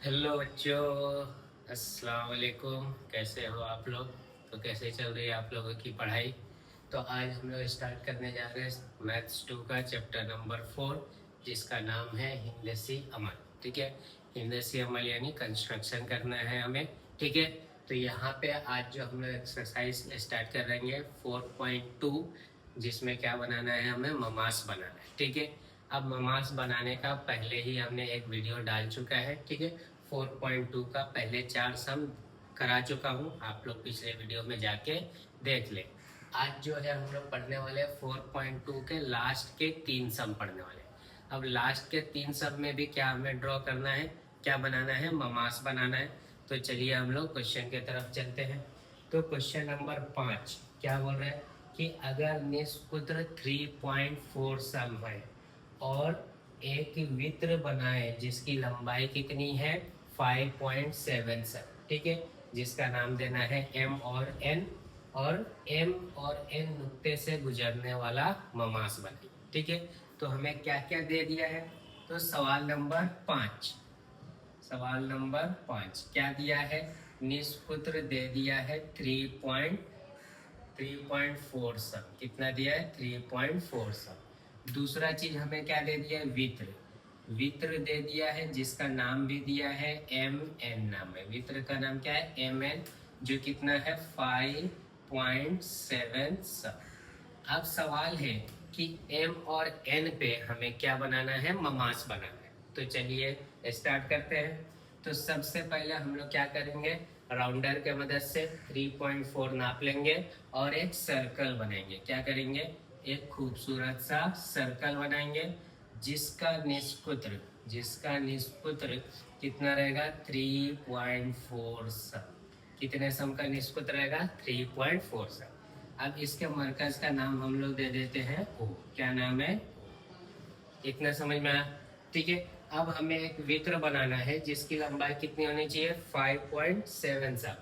Hello बच्चों, अस्सलाम वालेकुम। कैसे हो आप लोग? तो कैसे चल रही है आप लोगों की पढ़ाई? तो आज हम लोग स्टार्ट करने जा रहे हैं मैथ्स 2 का चैप्टर नंबर 4, जिसका नाम है हिंदसी अमल। ठीक है, हिंदसी अमल यानी कंस्ट्रक्शन करना है हमें। ठीक है, तो यहाँ पे आज जो हम लोग एक्सरसाइज स्टार्ट कर रहे हैं 4.2, जिसमें क्या बनाना है, हमें ममास बनाना है। ठीक है, अब ममास बनाने का पहले ही हमने एक वीडियो डाल चुका है। ठीक है, 4.2 का पहले 4 सम करा चुका हूँ, आप लोग पिछले वीडियो में जाके देख ले। आज जो है हम लोग पढ़ने वाले 4.2 के लास्ट के 3 सम पढ़ने वाले। अब लास्ट के 3 सम में भी क्या हमें ड्रॉ करना है, क्या बनाना है, ममास बनाना है। तो चलिए हम लोग क्वेश्चन की तरफ चलते हैं। तो क्वेश्चन नंबर 5 क्या बोल रहे हैं कि अगर निष्पुत्र 3.4 सम है और एक वित्र बनाए जिसकी लंबाई कितनी है 5.77। ठीक है, जिसका नाम देना है m और n, और m और n नुक्ते से गुजरने वाला ममास बने। ठीक है, तो हमें क्या क्या दे दिया है? तो सवाल नंबर 5 क्या दिया है? निष्पुत्र दे दिया है 3.4 सम। कितना दिया है? 3.4 सम। दूसरा चीज हमें क्या दे दिया है? वित्र दे दिया है, जिसका नाम भी दिया है एम एन नाम है। वित्र का नाम क्या है? एम एन, जो कितना है 5.7 सम। अब सवाल है कि m और n पे हमें क्या बनाना है? ममास बनाना है। तो चलिए स्टार्ट करते हैं। तो सबसे पहले हम लोग क्या करेंगे, राउंडर के मदद से 3.4 नाप लेंगे और एक सर्कल बनाएंगे। क्या करेंगे? एक खूबसूरत सा सर्कल बनाएंगे जिसका निष्पुत्र कितना रहेगा? 3.4 सम। कितने सम का निष्पुत्र रहेगा? 3.4 सम। अब इसके मरकज का नाम हम लोग दे देते हैं O। क्या नाम है? इतना समझ में आया? ठीक है, अब हमें एक वित्र बनाना है जिसकी लंबाई कितनी होनी चाहिए? 5.7 सम।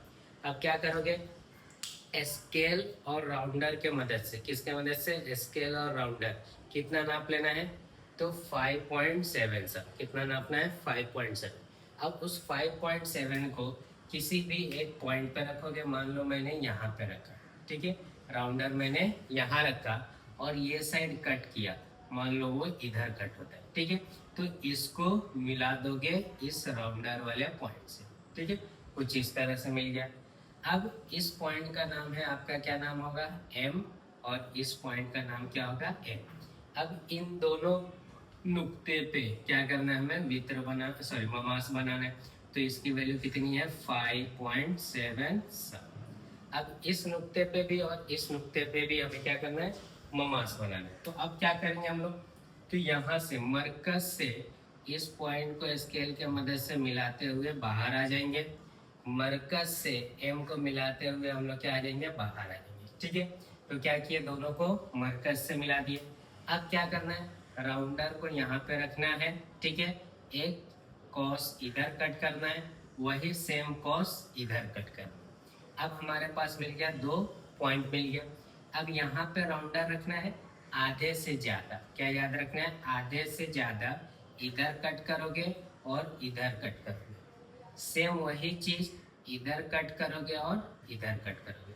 अब क्या करोगे? स्केल और राउंडर के मदद से, किसके मदद से? स्केल और राउंडर। कितना नाप लेना है? तो 5.7 सम। कितना नापना है? 5.7। अब उस 5.7 को किसी भी एक पॉइंट पे रखोगे। मान लो मैंने यहाँ पे रखा, ठीक है, राउंडर मैंने यहाँ रखा और ये साइड कट किया, मान लो वो इधर कट होता है। ठीक है, तो इसको मिला दोगे इस राउंडर वाले पॉइंट से। ठीक है, कुछ इस तरह से मिल गया। अब इस पॉइंट का नाम है आपका, क्या नाम होगा? M, और इस पॉइंट का नाम क्या होगा? N। अब इन दोनों नुक्ते पे क्या करना है हमें? वित्र बना, सॉरी, ममास बनाना है। तो इसकी वैल्यू कितनी है? 5.7। अब इस नुक्ते पे भी और इस नुक्ते पे भी हमें क्या करना है? ममास बनाना है। तो अब क्या करेंगे हम लोग? तो यहाँ से मरकज से इस पॉइंट को स्केल के मदद से मिलाते हुए बाहर आ जाएंगे। मरकज से m को मिलाते हुए हम लोग क्या आ जाएंगे? बाहर आ जाएंगे। ठीक है, तो क्या किए? दोनों को मरकज से मिला दिए। अब क्या करना है? राउंडर को यहाँ पे रखना है। ठीक है, एक कॉस इधर कट करना है, वही सेम कॉस इधर कट करना है। अब हमारे पास मिल गया, 2 पॉइंट मिल गया। अब यहाँ पे राउंडर रखना है आधे से ज्यादा। क्या याद रखना है? आधे से ज्यादा इधर कट करोगे और इधर कट करोगे। सेम वही चीज इधर कट करोगे और इधर कट करोगे।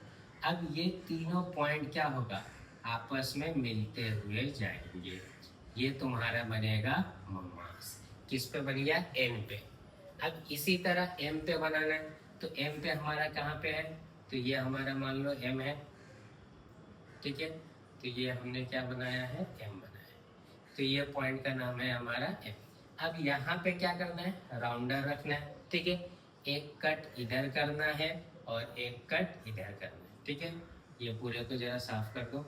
अब ये तीनों पॉइंट क्या होगा? आपस में मिलते हुए जाएंगे। ये तुम्हारा बनेगा ममास। किस पे बन गया? एन पे। अब इसी तरह एम पे बनाना है। तो एम पे हमारा कहाँ पे है? तो ये हमारा मान लो एम है। ठीक है, तो ये हमने क्या बनाया है? एम बनाया है। तो ये पॉइंट का नाम है हमारा एम। अब यहाँ पे क्या करना है? राउंडर रखना है। ठीक है, एक कट इधर करना है और एक कट इधर करना है। ठीक है, ये पूरे को जरा साफ कर दो।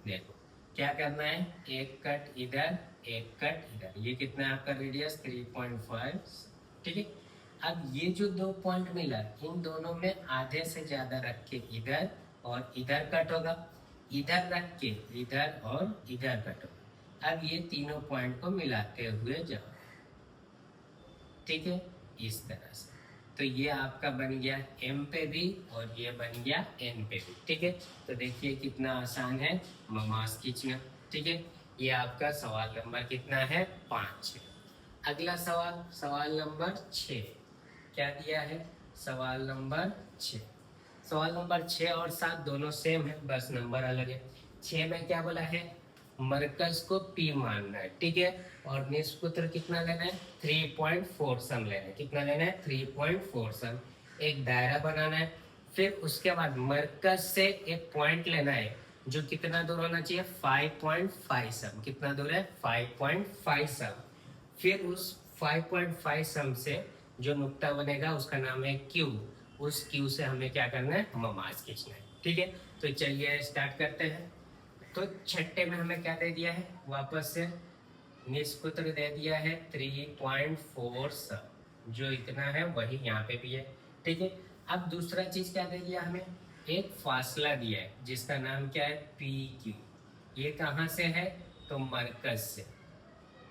देखो क्या करना है? एक कट इधर, एक कट इधर। ये कितना है आपका रेडियस? 3.5। ठीक है, अब ये जो 2 पॉइंट मिला, इन दोनों में आधे से ज्यादा रख के इधर और इधर कट होगा, इधर रख के इधर और इधर कट होगा। अब ये तीनों पॉइंट को मिलाते हुए जाओ। ठीक है, इस तरह से। तो ये आपका बन गया m पे भी और ये बन गया n पे भी। ठीक है, तो देखिए कितना आसान है ममास खींचना। ठीक है, ये आपका सवाल नंबर कितना है? 5 है। अगला सवाल, सवाल नंबर 6 क्या दिया है? सवाल नंबर 6, सवाल नंबर 6 और 7 दोनों सेम है, बस नंबर अलग है। 6 में क्या बोला है? मरकज को P मानना है, ठीक है, और निष्पुत्र कितना लेना है? 3.4 सम लेना है। कितना लेना है? 3.4 सम। एक दायरा बनाना है, फिर उसके बाद मरकज से एक पॉइंट लेना है जो कितना दूर होना चाहिए? 5.5 सम। कितना दूर है? 5.5 सम। फिर उस 5.5 सम से जो नुक्ता बनेगा उसका नाम है क्यू। उस क्यू से हमें क्या करना है? ममास खींचना है, ठीक है। तो चलिए स्टार्ट करते हैं। तो छठे में हमें क्या दे दिया है? वापस से निष्पुत्र दे दिया है 3.4 सम, जो इतना है वही यहाँ पे भी है, ठीक है। अब दूसरा चीज क्या दे दिया हमें? एक फासला दिया है जिसका नाम क्या है? P Q. ये कहाँ से है? तो मरकज से,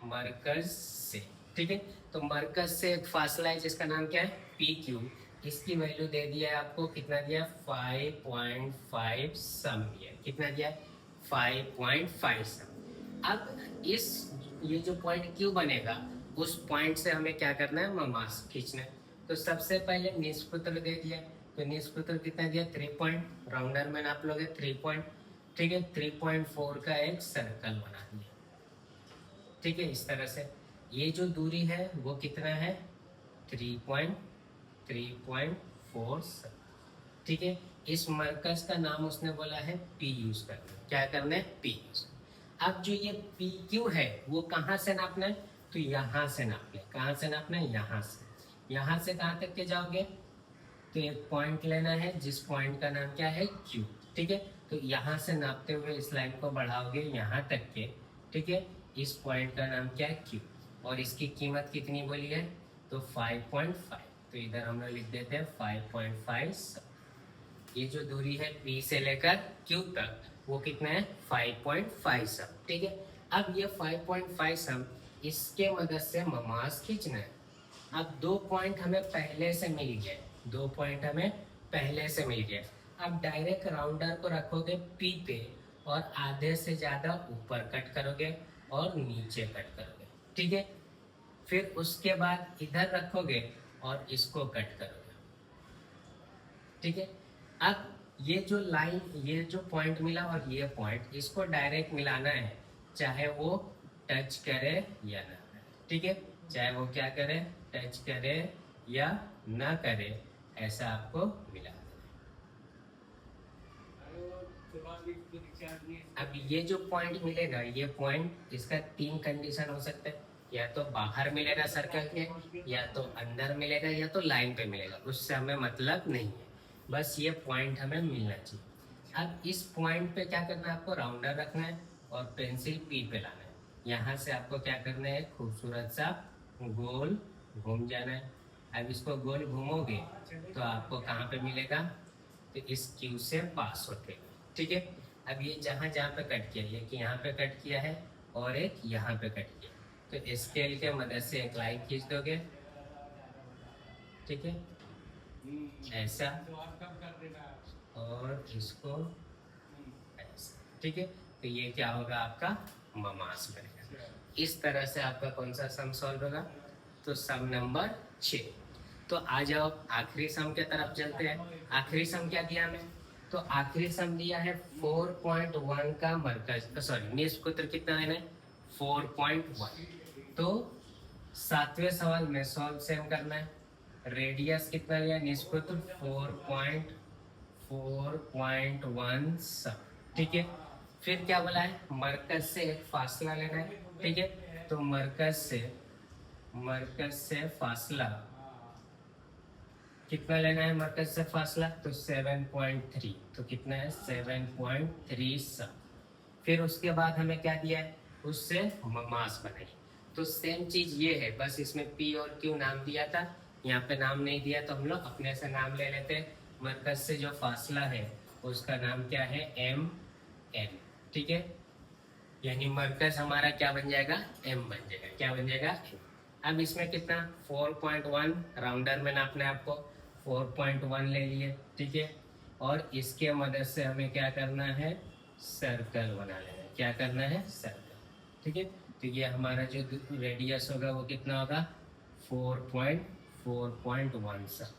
मरकज से, ठीक है। तो मरकज से एक फासला है जिसका नाम क्या है? P Q. इसकी वैल्यू दे दिया है आपको, कितना दिया? 5.5 सम दिया। कितना दिया? 5.5 सम। अब इस ये जो पॉइंट क्यू बनेगा उस पॉइंट से हमें क्या करना है? ममास खींचना है। तो सबसे पहले निष्पुत्र दे दिया, तो निष्पुत्र कितना दिया? 3 पॉइंट, राउंडर में नाप लोगे 3 पॉइंट, ठीक है। 3.4 का एक सर्कल बना दिया, ठीक है, इस तरह से। ये जो दूरी है वो कितना है? 3.4, ठीक है। इस मरकज का नाम उसने बोला है पी यूज करना। क्या करना है? P use. अब जो ये पी क्यू है वो कहाँ से नापना है? तो यहाँ से नापना है। कहाँ से नापना है? यहाँ से। यहाँ से कहाँ तक के जाओगे? तो एक पॉइंट लेना है जिस पॉइंट का नाम क्या है? क्यू, ठीक है। तो यहाँ से नापते हुए इस लाइन को बढ़ाओगे यहाँ तक के, ठीक है। इस पॉइंट का नाम क्या है? क्यू, और इसकी कीमत कितनी बोली है? तो 5.5। तो इधर हम लोग लिख देते हैं 5.5। ये जो दूरी है P से लेकर Q तक वो कितना है? 5.5 सम, ठीक है। अब ये 5.5 सम, इसके मदद से ममास खींचना है। अब 2 पॉइंट हमें पहले से मिल गए, 2 पॉइंट हमें पहले से मिल गए। अब डायरेक्ट राउंडर को रखोगे P पे और आधे से ज्यादा ऊपर कट करोगे और नीचे कट करोगे, ठीक है। फिर उसके बाद इधर रखोगे और इसको कट करोगे, ठीक है। अब ये जो लाइन, ये जो पॉइंट मिला और ये पॉइंट, इसको डायरेक्ट मिलाना है, चाहे वो टच करे या ना करे, ठीक है। चाहे वो क्या करे? टच करे या ना करे, ऐसा आपको मिला। अब ये जो पॉइंट मिलेगा, ये पॉइंट, इसका 3 कंडीशन हो सकता है। या तो बाहर मिलेगा सर्कल के, या तो अंदर मिलेगा, या तो लाइन पे मिलेगा, उससे हमें मतलब नहीं है। बस ये पॉइंट हमें मिलना चाहिए। अब इस पॉइंट पे क्या करना है? आपको राउंडर रखना है और पेंसिल पी पे लाना है। यहाँ से आपको क्या करना है? खूबसूरत सा गोल घूम जाना है। अब इसको गोल घूमोगे तो आपको कहाँ पे मिलेगा? तो इस क्यू से पास होते हुए, ठीक है। अब ये जहाँ जहाँ पे कट किया, ये कि यहाँ पे कट किया है और एक यहाँ पे कट किया, तो स्केल के मदद से एक लाइन खींच दोगे, ठीक है, ऐसा, और इसको ऐसा, ठीक है। तो ये क्या होगा? आपका ममास बनेगा। इस तरह से आपका कौन सा सम सॉल्व होगा? तो सम नंबर 6। तो आ जाओ आखिरी सम के तरफ चलते हैं। आखिरी सम क्या दिया हमें? तो आखिरी सम दिया है 4.1 का मरकज, सॉरी निष्पुत्र कितना है? 4.1। तो 7वें सवाल में सॉल्व सेम करना है। रेडियस कितना लिया? निष्पुत्र 4.1 सम, ठीक है। फिर क्या बोला है? मरकज से एक फासला लेना है, ठीक है। तो मरकज से फासला कितना लेना है? मरकज से फासला तो 7.3। तो कितना है? 7.3 सम। फिर उसके बाद हमें क्या दिया है? उससे ममास बनाई। तो सेम चीज ये है, बस इसमें P और Q नाम दिया था, यहाँ पे नाम नहीं दिया, तो हम लोग अपने से नाम ले लेते हैं। मरकज से जो फासला है उसका नाम क्या है? MN, ठीक है। यानी मरकज हमारा क्या बन जाएगा? M बन जाएगा। क्या बन जाएगा? अब इसमें कितना? 4.1 राउंडर में नापना है आपको, 4.1 ले लिए, ठीक है। और इसके मदद से हमें क्या करना है? सर्कल बना लेना है। क्या करना है? सर्कल, ठीक है। तो ये हमारा जो रेडियस होगा वो कितना होगा 4.4.1 सा।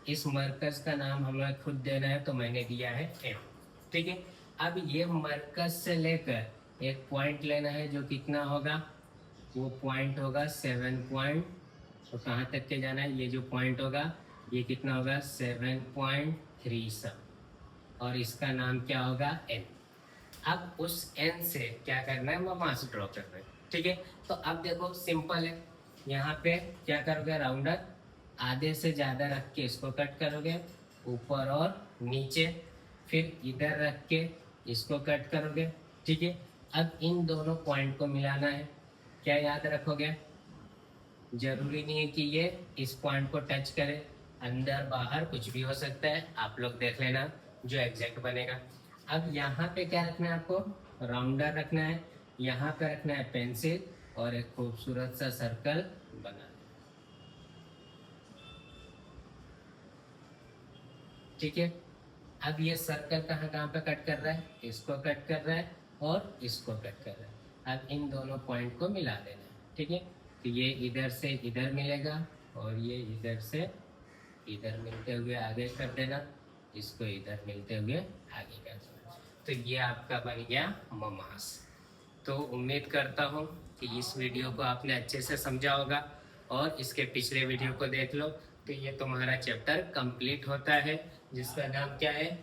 इस मरकज का नाम हमें खुद देना है तो मैंने दिया है एम। ठीक है, अब ये मरकज से लेकर एक पॉइंट लेना है जो कितना होगा, वो पॉइंट होगा 7 पॉइंट, तो कहाँ तक के जाना है, ये जो पॉइंट होगा ये कितना होगा 7.3 सा, और इसका नाम क्या होगा एन। अब उस एन से क्या करना है, मास ड्रॉ करना है। ठीक है, तो अब देखो सिंपल है, यहाँ पे क्या करोगे, राउंडर आधे से ज़्यादा रख के इसको कट करोगे ऊपर और नीचे, फिर इधर रख के इसको कट करोगे। ठीक है, अब इन दोनों पॉइंट को मिलाना है। क्या याद रखोगे, जरूरी नहीं है कि ये इस पॉइंट को टच करे, अंदर बाहर कुछ भी हो सकता है, आप लोग देख लेना जो एग्जैक्ट बनेगा। अब यहाँ पे क्या रखना है, आपको राउंडर रखना है, यहाँ पे रखना है पेंसिल और एक खूबसूरत सा सर्कल बना। ठीक है, अब ये सर्कल कहाँ कहाँ पे कट कर रहा है, इसको कट कर रहा है और इसको कट कर रहा है। अब इन दोनों पॉइंट को मिला देना है। ठीक है, तो ये इधर से इधर मिलेगा और ये इधर से इधर मिलते हुए आगे कर देना, इसको इधर मिलते हुए आगे कर देना। तो ये आपका बन गया ममास। तो उम्मीद करता हूँ कि इस वीडियो को आपने अच्छे से समझा होगा, और इसके पिछले वीडियो को देख लो तो ये तुम्हारा चैप्टर कंप्लीट होता है, जिसका नाम क्या है,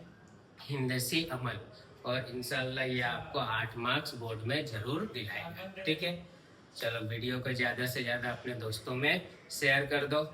हिंदसी अमल। और इंशाल्लाह ये आपको 8 मार्क्स बोर्ड में जरूर दिलाएगा। ठीक है, चलो वीडियो को ज़्यादा से ज़्यादा अपने दोस्तों में शेयर कर दो।